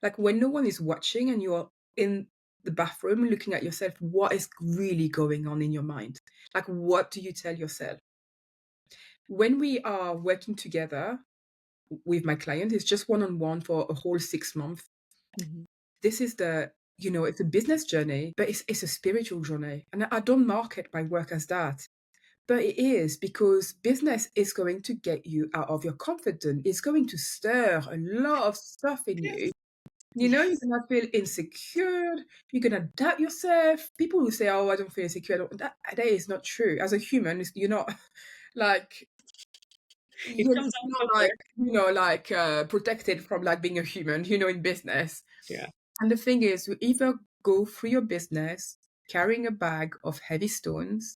Like when no one is watching and you're in the bathroom looking at yourself, what is really going on in your mind? Like, what do you tell yourself? When we are working together with my client, it's just one on one for a whole 6 months. Mhm. This is it's a business journey, but it's a spiritual journey. And I don't market my work as that. But it is because business is going to get you out of your comfort zone. It's going to stir a lot of stuff in Yes. you. You're Yes. gonna feel insecure. You're gonna doubt yourself. People who say, "Oh, I don't feel insecure," that is not true. As a human, you're not like It you're comes out not somewhere. protected from like being a human. In business. Yeah. And the thing is, you either go through your business carrying a bag of heavy stones,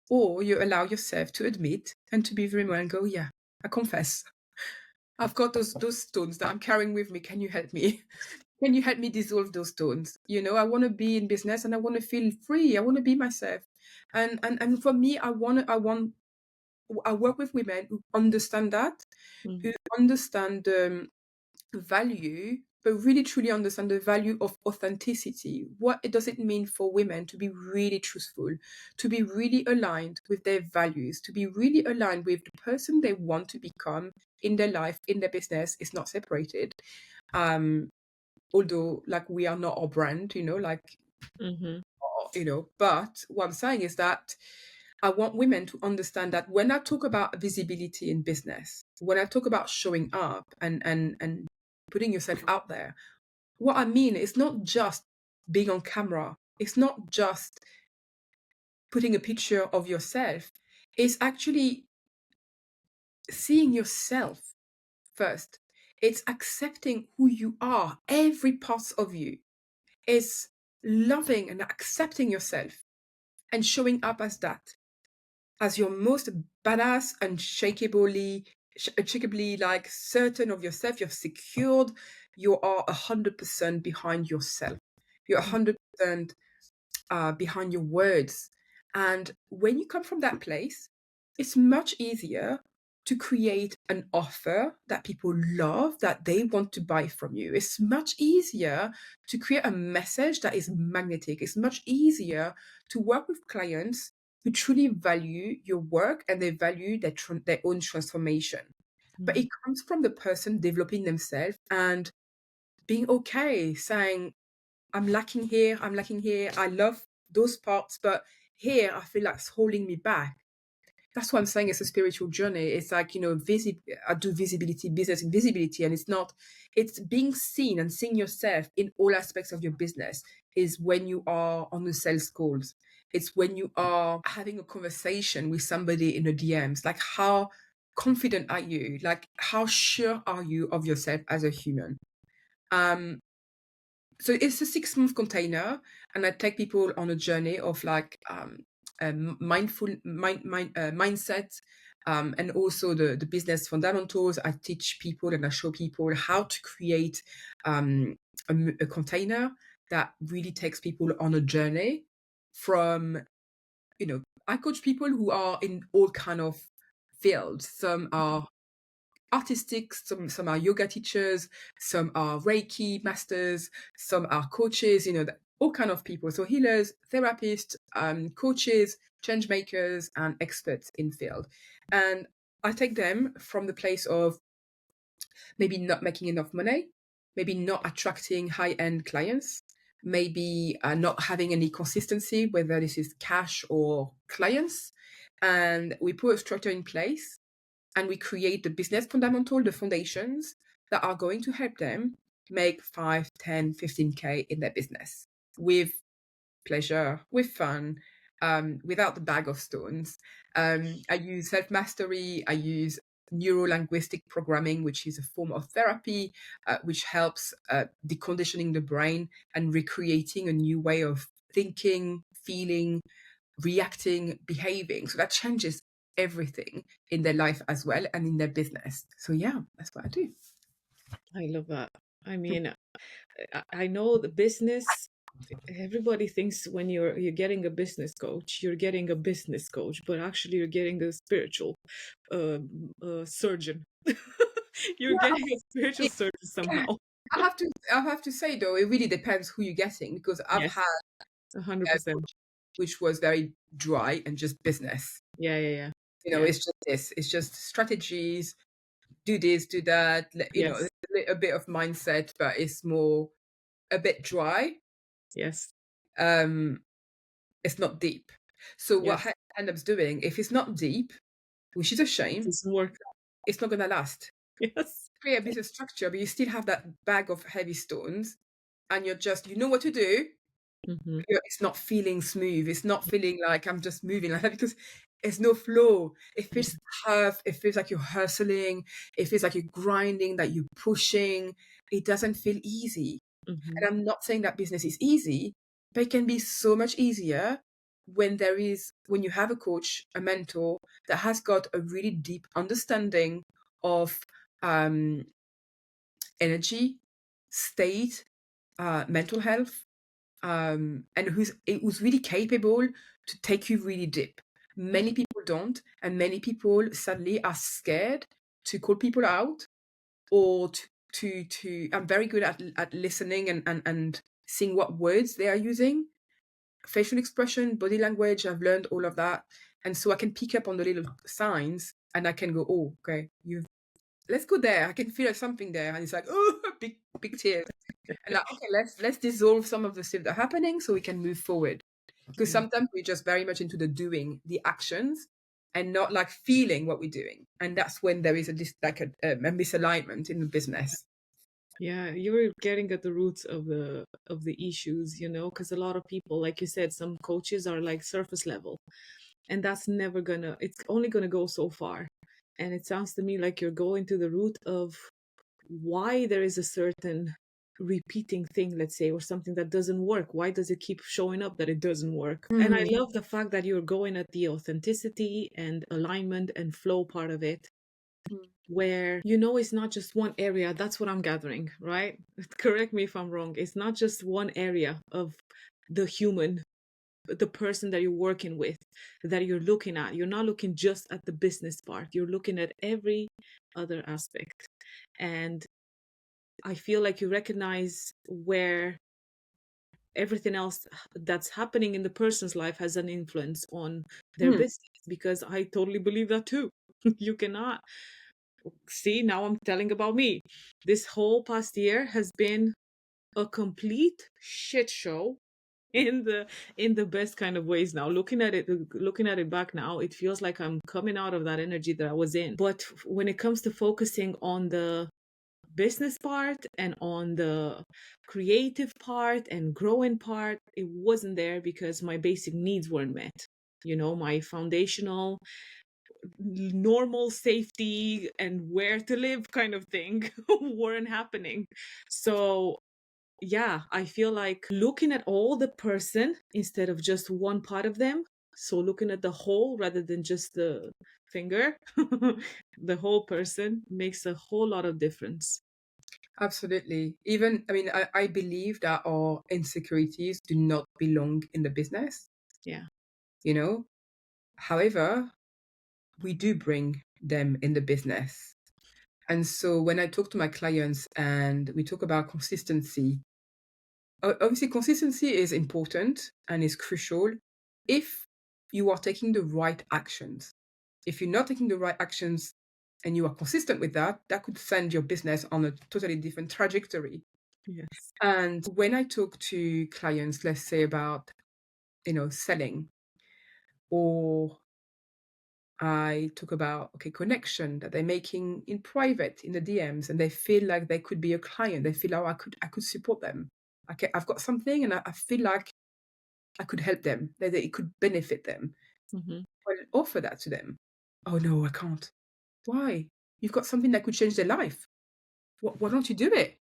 or you allow yourself to admit and to be vulnerable and go, "Yeah, I confess. I've got those stones that I'm carrying with me. Can you help me? Can you help me dissolve those stones? I want to be in business and I want to feel free. I want to be myself." And for me, I work with women who understand that, Mhm. who understand value, but really truly understand the value of authenticity. What does it mean for women to be really truthful, to be really aligned with their values, to be really aligned with the person they want to become in their life, in their business is not separated. Um, Although like we are not our brand, Mhm. but what I'm saying is that I want women to understand that when I talk about visibility in business, when I talk about showing up and putting yourself out there, what I mean is not just being on camera. It's not just putting a picture of yourself. It's actually seeing yourself first. It's accepting who you are, every part of you. It's loving and accepting yourself and showing up as that, as your most badass, unshakably like certain of yourself. You're secured. You are 100% behind yourself. You're Mhm. 100% behind your words. And when you come from that place, it's much easier to create an offer that people love, that they want to buy from you. It's much easier to create a message that is magnetic. It's much easier to work with clients who truly value your work and they value their own transformation. But Mhm. it comes from the person developing themselves and being okay, saying, I'm lacking here. I'm lacking here. I love those parts, but here I feel like it's holding me back. That's what I'm saying. It's a spiritual journey. It's like, I do visibility, business invisibility, and it's being seen and seeing yourself in all aspects of your business is when you are on the sales calls. It's when you are having a conversation with somebody in the DMs. Like, how confident are you? Like, how sure are you of yourself as a human? Um, so it's a 6 month container, and I take people on a journey of like mindset, and also the business fundamentals. I teach people and I show people how to create um, a container that really takes people on a journey from, I coach people who are in all kind of fields. Some are artistic, some are yoga teachers, some are Reiki masters, some are coaches, all kind of people. So healers, therapists, coaches, change makers, and experts in field. And I take them from the place of maybe not making enough money, maybe not attracting high-end clients, maybe not having any consistency, whether this is cash or clients. And we put a structure in place and we create the business fundamental, the foundations that are going to help them make 5, 10, 15K in their business with pleasure, with fun, without the bag of stones. I use self mastery. I use neuro-linguistic programming, which is a form of therapy, which helps deconditioning the brain and recreating a new way of thinking, feeling, reacting, behaving. So that changes everything in their life as well and in their business. So yeah, that's what I do. I love that. I mean, I know the business. Everybody thinks when you're getting a business coach, you're getting a business coach, but actually you're getting a spiritual surgeon. You're Yeah, getting a spiritual surgeon yeah. somehow. I have to say though, it really depends who you're getting because I've Yes, had a 100%. coach which was very dry and just business. Yeah, yeah, yeah, yeah. It's just this. It's just strategies, do this, do that. Yes, A bit of mindset, but it's more a bit dry. yes, Um, it's not deep. So what yes. I end up doing, if it's not deep, which is a It shame, doesn't work. it's not gonna last. Yes. Create a business structure, but you still have that bag of heavy stones, and you know what to do. Hmm. It's not feeling smooth. It's not feeling like I'm just moving like that because there's no flow. It feels tough. It feels like you're hustling. It feels like you're grinding, that you're pushing. It doesn't feel easy. Hmm. And I'm not saying that business is easy, but it can be so much easier when you have a coach, a mentor that has got a really deep understanding of um, energy, state, mental health, and who's really capable to take you really deep. Many people don't, and many people sadly are scared to call people out or to I'm very good at listening and seeing what words they are using, facial expression, body language. I've learned all of that, and so I can pick up on the little signs, and I can go, oh, okay, you let's go there. I can feel something there, and it's like, oh, big tears, and like, okay, let's dissolve some of the stuff that's happening so we can move forward. Because Yeah. sometimes we're just very much into the doing, the actions, and not like feeling what we're doing, and that's when there is a misalignment in the business. Yeah, you're getting at the roots of the issues, because a lot of people, like you said, some coaches are like surface level, and that's never gonna, it's only gonna go so far. And it sounds to me like you're going to the root of why there is a certain repeating thing, let's say, or something that doesn't work. Why does it keep showing up that it doesn't work? And I Mm, love the fact that you're going at the authenticity and alignment and flow part of it, mm, where it's not just one area. That's what I'm gathering, right? Correct me if I'm wrong. It's not just one area of the human, the person that you're working with, that you're looking at. You're not looking just at the business part, you're looking at every other aspect. And I feel like you recognize where everything else that's happening in the person's life has an influence on their mm. business, because I totally believe that too. You cannot see, now I'm telling about me. This whole past year has been a complete shit show in the best kind of ways. Now looking at it back now, it feels like I'm coming out of that energy that I was in. But when it comes to focusing on the business part and on the creative part and growing part, it wasn't there because my basic needs weren't met. My foundational normal safety and where to live kind of thing weren't happening. So yeah, I feel like looking at all the person instead of just one part of them. So looking at the whole rather than just the finger, the whole person makes a whole lot of difference. Absolutely. Even, I mean, I believe that our insecurities do not belong in the business, Yeah. you know? However, we do bring them in the business. And so when I talk to my clients and we talk about consistency, obviously consistency is important and is crucial if you are taking the right actions. If you're not taking the right actions and you are consistent with that, that could send your business on a totally different trajectory. Yes. And when I talk to clients, let's say about, selling, or I talk about, okay, connection that they're making in private in the DMs, and they feel like they could be a client. They feel, oh, I could support them. I've got something, and I feel like I could help them. That it could benefit them. Hmm. I'll offer that to them. Oh no, I can't. Why? You've got something that could change their life. Why don't you do it?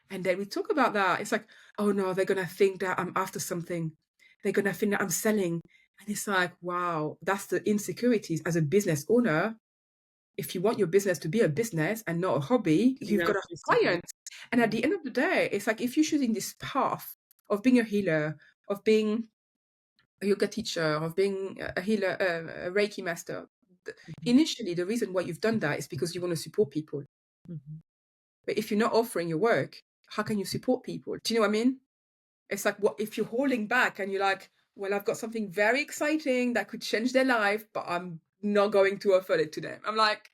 And then we talk about that. It's like, oh no, they're gonna think that I'm after something. They're gonna think that I'm selling. And it's like, wow, that's the insecurities as a business owner. If you want your business to be a business and not a hobby, You you've got gotta to face have it. clients. And at Yeah. the end of the day, it's like if you're choosing this path of being a healer, of being a yoga teacher, of being a healer, a Reiki master, Mhm. initially the reason why you've done that is because you want to support people. Mhm. But if you're not offering your work, how can you support people? Do you know what I mean? It's like what if you're holding back and you're like, well, I've got something very exciting that could change their life, but I'm not going to offer it to them. I'm like,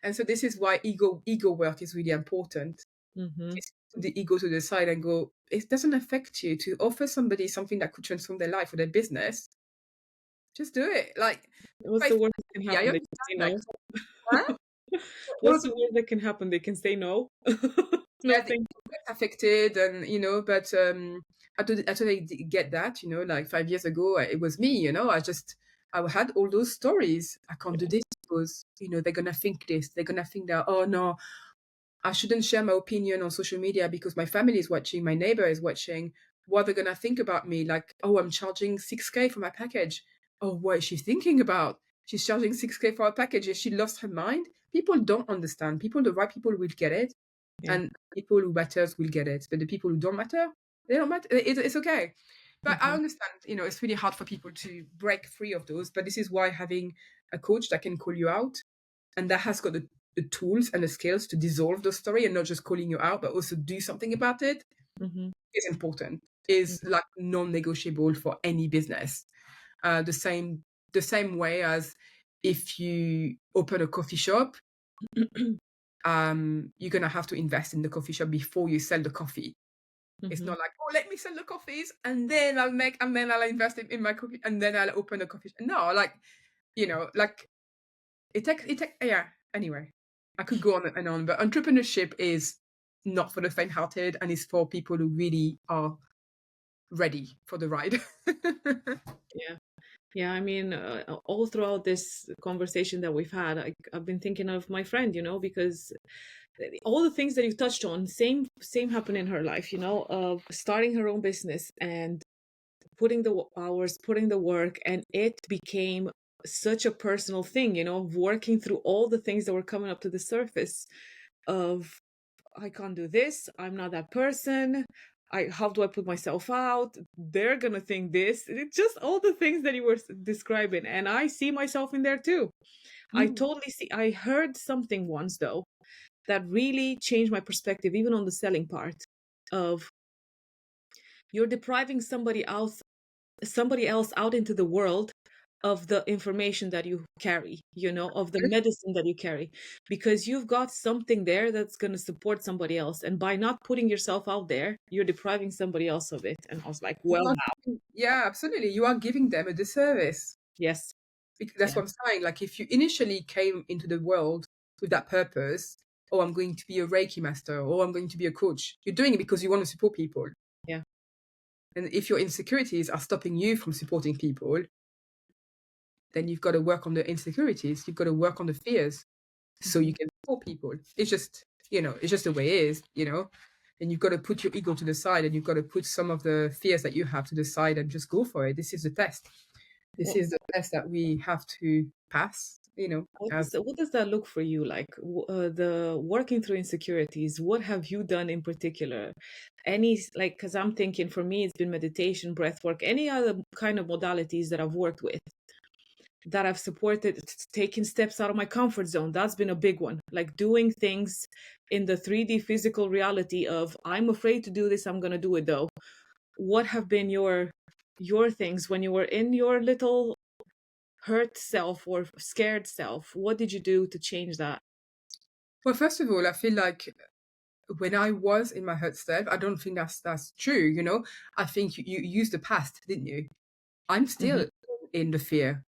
and so this is why ego work is really important. Mhm. Just put the ego to the side and go, it doesn't affect you to offer somebody something that could transform their life or their business. Just do it. Like, What's but the worst that can yeah, I happen? They can say understand that. no. Huh? What's Well, the worst that can happen? They can say no. No, yeah, the thank ego gets affected, and but I totally get that. Like 5 years ago, it was me. I had all those stories. I can't do this because they're gonna think this. They're gonna think that. Oh no, I shouldn't share my opinion on social media because my family is watching, my neighbor is watching. What they're gonna think about me? Like, oh, I'm charging 6K for my package. Oh, what is she thinking about? She's charging 6K for a package. Has she lost her mind? People don't understand. The right people will get it, yeah. and people who matters will get it. But the people who don't matter, they don't matter. It's okay. But I Mhm. understand, it's really hard for people to break free of those. But this is why having a coach that can call you out and that has got the tools and the skills to dissolve the story and not just calling you out, but also do something about it Mhm. is important. Mhm. Is like non-negotiable for any business. The same way as if you open a coffee shop, you're gonna have to invest in the coffee shop before you sell the coffee. It's Mhm. not like, oh, let me sell the coffees and then I'll invest in my coffee and then I'll open a coffee shop. No, like yeah. Anyway, I could go on and on, but entrepreneurship is not for the faint-hearted, and it's for people who really are ready for the ride. Yeah. Yeah, I mean, all throughout this conversation that we've had, I've been thinking of my friend, because all the things that you touched on, same happened in her life, of starting her own business and putting the hours, putting the work, and it became such a personal thing, of working through all the things that were coming up to the surface of I can't do this. I'm not that person. How do I put myself out? They're gonna think this. It's just all the things that you were describing, and I see myself in there too. I Mm. totally see. I heard something once though that really changed my perspective, even on the selling part. Of you're depriving somebody else out into the world of the information that you carry, of the medicine that you carry, because you've got something there that's going to support somebody else. And by not putting yourself out there, you're depriving somebody else of it. And I was like, You well, are now, yeah, absolutely. You are giving them a disservice. yes. That's Yeah. what I'm saying. Like, if you initially came into the world with that purpose, oh, I'm going to be a Reiki master, or I'm going to be a coach, you're doing it because you want to support people. Yeah. And if your insecurities are stopping you from supporting people, then you've got to work on the insecurities. You've got to work on the fears so Hmm. you can support people. It's just the way it is. And you've got to put your ego to the side and you've got to put some of the fears that you have to the side and just go for it. This is the test. This What, is the test that we have to pass, as what does that look for you like? The working through insecurities, what have you done in particular? Any, like, because I'm thinking for me, it's been meditation, breath work, any other kind of modalities that I've worked with that I've supported, taking steps out of my comfort zone. That's been a big one. Like doing things in the 3D physical reality of I'm afraid to do this, I'm gonna do it though. What have been your things when you were in your little hurt self or scared self? What did you do to change that? well, first of all, I feel like when I was in my hurt self, I don't think that's true. I think you used the past, didn't you? I'm Hmm. still in the fear.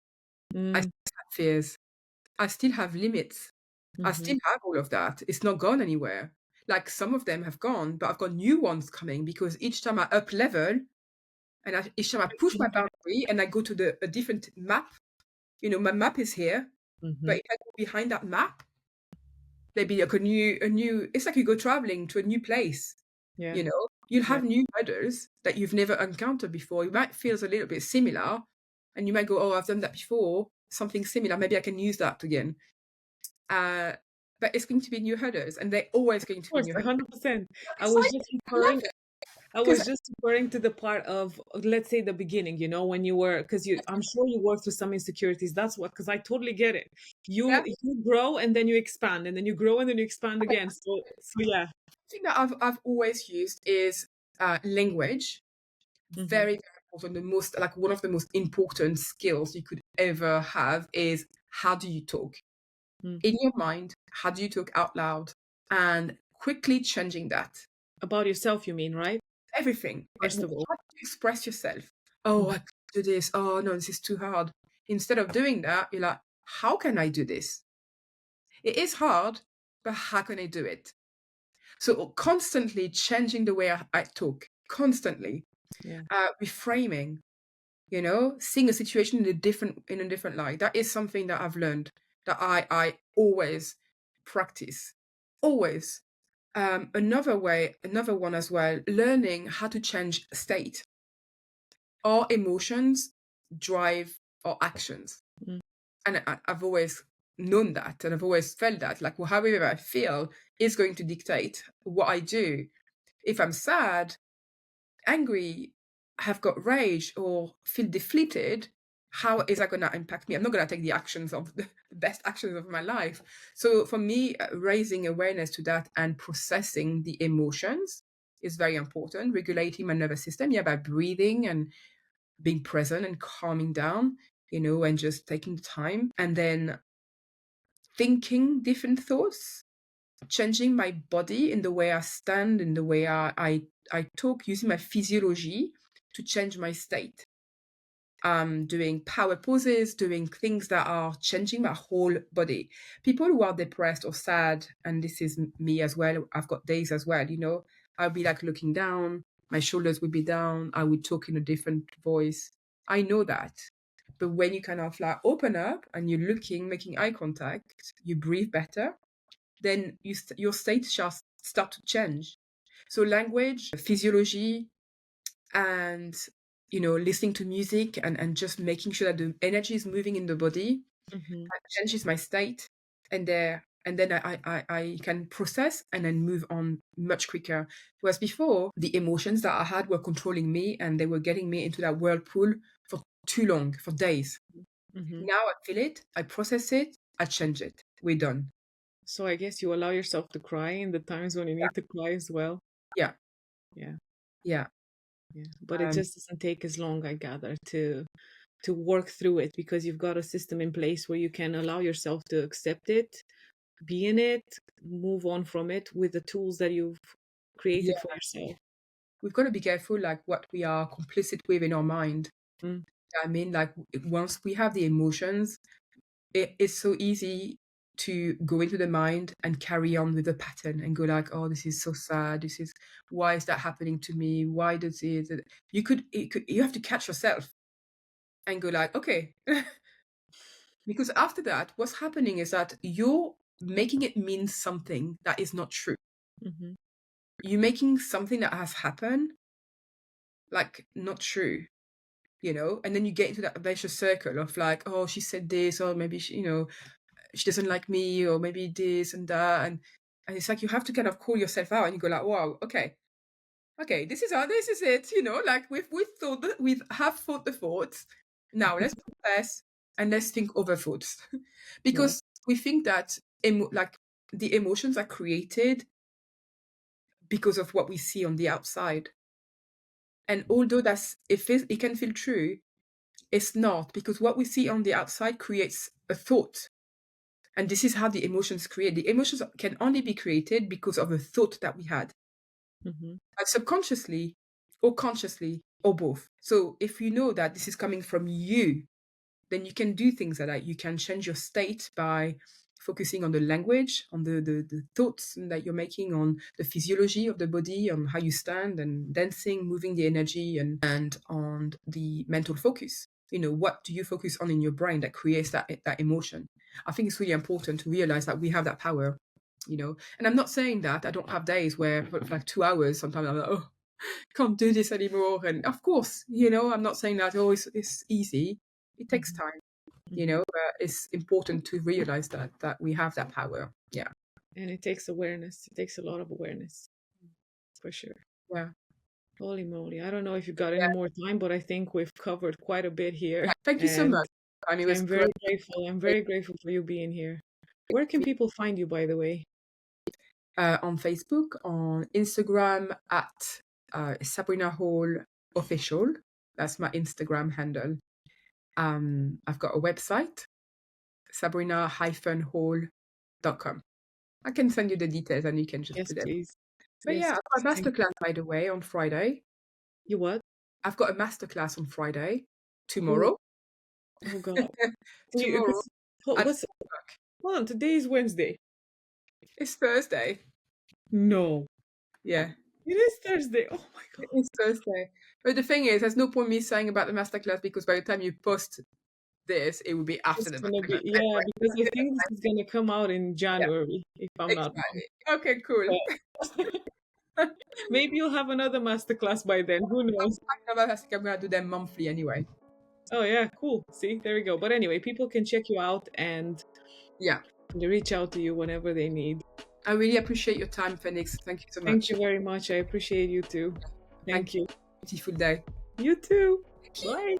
I Mm, still have fears. I still have limits. I hmm. still have all of that. It's not gone anywhere. Like, some of them have gone, but I've got new ones coming because each time I up level and each time I push my boundary and I go to a different map, my map is here, but Hmm. if I go behind that map, Maybe like a new it's like you go traveling to a new place, Yeah. you know? You'll Yeah. have new hurdles that you've never encountered before. It might feels a little bit similar, and you might go, "Oh, I've done that before, something similar, maybe I can use that again." Uh, but it's going to be new hurdles, and they're always going Of to be course, new hurdles. 100%. I'm I was excited. just I love referring it I because was just referring to the part of, let's say, the beginning, when you were, because I'm sure you worked through some insecurities. That's what, because I totally get it. yeah, You grow and then you expand, and then you grow and then you expand again. So yeah. thing that I've always used is language. Hmm. Very, very important. The most like one of the most important skills you could ever have is how do you talk Mm. in your mind? How do you talk out loud? And quickly changing that. About yourself, you mean, right? Everything. First of all. How do you express yourself? Oh, I Mhm. can't do this. Oh no, this is too hard. Instead of doing that, you're like, how can I do this? It is hard, but how can I do it? So constantly changing the way I talk, constantly Yeah. reframing, seeing a situation in a different light. That is something that I've learned that I always practice, always. Another one as well, learning how to change state. Our emotions drive our actions, Mm. and I've always known that, and I've always felt that, like, well, however I feel is going to dictate what I do. If I'm sad, angry, have got rage, or feel deflated, how is that going to impact me? I'm not going to take the actions of the best actions of my life. So for me, raising awareness to that and processing the emotions is very important. Regulating my nervous system, yeah, by breathing and being present and calming down, and just taking the time, and then thinking different thoughts, changing my body in the way I stand, in the way I talk, using my physiology to change my state. Doing power poses, doing things that are changing my whole body. People who are depressed or sad, and this is me as well, I've got days as well, I'll be like looking down, my shoulders would be down, I would talk in a different voice. I know that. But when you kind of like open up and you're looking, making eye contact, you breathe better, then your state shall start to change. So language, physiology, and listening to music and just making sure that the energy is moving in the body, Mhm. that changes my state, and then I can process and then move on much quicker. Whereas before, the emotions that I had were controlling me and they were getting me into that whirlpool for too long, for days. Mhm. Now I feel it, I process it, I change it. We're done. So I guess you allow yourself to cry in the times when you Yeah, need to cry as well. yeah, Yeah. yeah. Yeah. But it Um, just doesn't take as long, I gather, to work through it, because you've got a system in place where you can allow yourself to accept it, be in it, move on from it with the tools that you've yeah, created for yourself. we've got to be careful, like what we are complicit with in our mind. Mm. I mean, like once we have the emotions, it's so easy to go into the mind and carry on with the pattern and go like, oh, this is so sad. This is why is that happening to me? Why does it? You have to catch yourself and go like, okay, because after that, what's happening is that you're making it mean something that is not true. Mhm. You're making something that has happened like not true. And then you get into that vicious circle of like, oh, she said this, or maybe she doesn't like me, or maybe this and that, and it's like you have to kind of call yourself out, and you go like, wow, okay, this is it, like we've thought that we have thought the thoughts. Now let's process and let's think over thoughts, Yeah. because we think that like the emotions are created because of what we see on the outside, and although it can feel true, it's not, because what we see on the outside creates a thought. And this is how the emotions create. The emotions can only be created because of a thought that we had, Mhm. subconsciously or consciously or both. So if you know that this is coming from you, then you can do things like that. You can change your state by focusing on the language, on the thoughts that you're making, on the physiology of the body, on how you stand and dancing, moving the energy, and on the mental focus. What do you focus on in your brain that creates that emotion? I think it's really important to realize that we have that power. you know. And I'm not saying that I don't have days where for like 2 hours, sometimes I'm like, oh, can't do this anymore. And of course, you know, I'm not saying that, oh, it's easy. It takes Mhm. time, you Mhm. know, but it's important to realize that we have that power. Yeah. And it takes awareness. It takes a lot of awareness, for sure. Yeah. Holy moly. I don't know if you got any Yeah. more time, but I think we've covered quite a bit here. Thank you so And much. I mean, it was I'm very great. grateful. I'm very grateful for you being here. Where can people find you, by the way? On Facebook, on Instagram at Sabrina Hall Official. That's my Instagram handle. I've got a website, sabrina-hall.com. I can send you the details and you can just Yes, put them. please. But Yes, yeah, I've got please. a Thank masterclass, by the way, on Friday. you. What? I've got a masterclass on Friday, Ooh, tomorrow. oh God. Tomorrow This, at what's, hold on, today is Wednesday. it's Thursday. No, Yeah, it is Thursday. Oh my God. it's Thursday. But the thing is, there's no point me saying about the masterclass because by the time you post this, it will be after It's the gonna be, masterclass yeah, because I anyway. think this is gonna come out in Yeah, January, if I'm not wrong. exactly. Okay, cool. But maybe you'll have another masterclass by then. Who knows? I think I'm gonna do them monthly anyway. Oh yeah, cool. See, there we go. But anyway, people can check you out and Yeah. they reach out to you whenever they need. I really appreciate your time, Phoenix. Thank you so Thank much. you very much. I appreciate you too. Thank Thank you. you. Beautiful day. You too. Thank you. Bye.